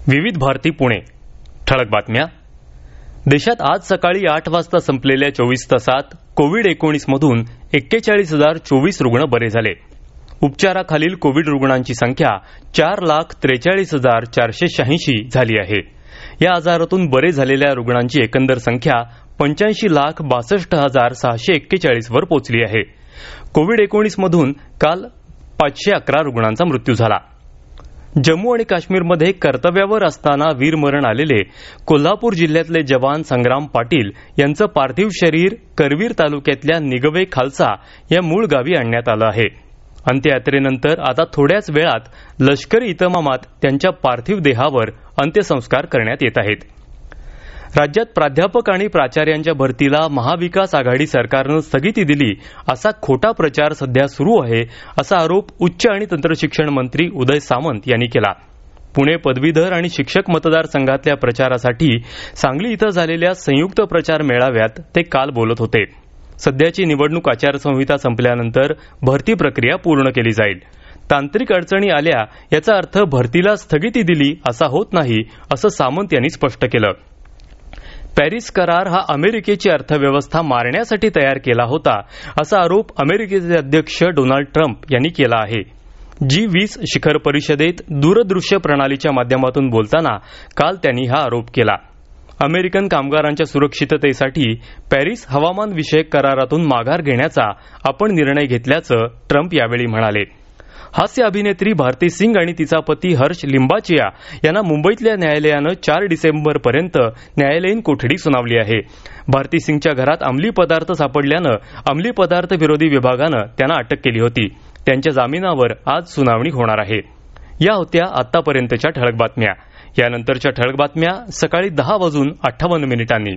विविध भारती पुणे. ठळक बातम्या. देशात आज सकाळी 8 वाजता संपलेल्या 24 तासात कोविड-19 मधून 41,024 रुग्ण बरे झाले. उपचाराखालील कोविड रुग्णांची संख्या 4,43,486 झाली आहे. या आजारातून बरे झालेल्या रुग्णांची एकंदर संख्या 85,62,641 वर पोहोचली आहे. कोविड-19 मधून काल 511 रुग्णांचा मृत्यू झाला. जम्मू आणि काश्मीरमध्ये कर्तव्यावर असताना वीरमरण आलेले कोल्हापूर जिल्ह्यातले जवान संग्राम पाटील यांचं पार्थिव शरीर करवीर तालुक्यातल्या निगवे खालसा या मूळ गावी आणण्यात आलं आहे. अंत्ययात्रेनंतर आता थोड्याच वेळात लष्करी इतमामात त्यांच्या पार्थिव देहावर अंत्यसंस्कार करण्यात येत आहेत. राज्यात प्राध्यापक आणि प्राचार्यांच्या भरतीला महाविकास आघाडी सरकारनं स्थगिती दिली असा खोटा प्रचार सध्या सुरू आहे, असा आरोप उच्च आणि तंत्रशिक्षण मंत्री उदय सामंत यांनी केला. पुणे पदवीधर आणि शिक्षक मतदारसंघातल्या प्रचारासाठी सांगली इथं झालेल्या संयुक्त प्रचार मेळाव्यात ते काल बोलत होते. सध्याची निवडणूक आचारसंहिता संपल्यानंतर भरती प्रक्रिया पूर्ण केली जाईल. तांत्रिक अडचणी आल्या याचा अर्थ भरतीला स्थगिती दिली असा होत नाही, असं सामंत यांनी स्पष्ट केलं. पॅरिस करार हा अमेरिकेची अर्थव्यवस्था मारण्यासाठी तयार केला होता, असा आरोप अमेरिकेचे अध्यक्ष डोनाल्ड ट्रम्प यांनी केला आहे. G20 शिखर परिषदेत दूरदृश्य प्रणालीच्या माध्यमातून बोलताना काल त्यांनी हा आरोप केला. अमेरिकन कामगारांच्या सुरक्षिततेसाठी पॅरिस हवामान विषयक करारातून माघार घेण्याचा आपण निर्णय घेतल्याचं ट्रम्प यावेळी म्हणाले. हास्य अभिनेत्री भारती सिंग आणि तिचा पती हर्ष लिंबाचिया यांना मुंबईतल्या न्यायालयानं 4 डिसेंबरपर्यंत न्यायालयीन कोठडी सुनावली आहे. भारती सिंगच्या घरात अंमली पदार्थ सापडल्यानं अंमली पदार्थ विरोधी विभागानं त्यांना अटक केली होती. त्यांच्या जामिनावर आज सुनावणी होणार आहे. या होत्या आतापर्यंतच्या ठळक बातम्या. यानंतरच्या ठळक बातम्या सकाळी 10:58 मिनिटांनी.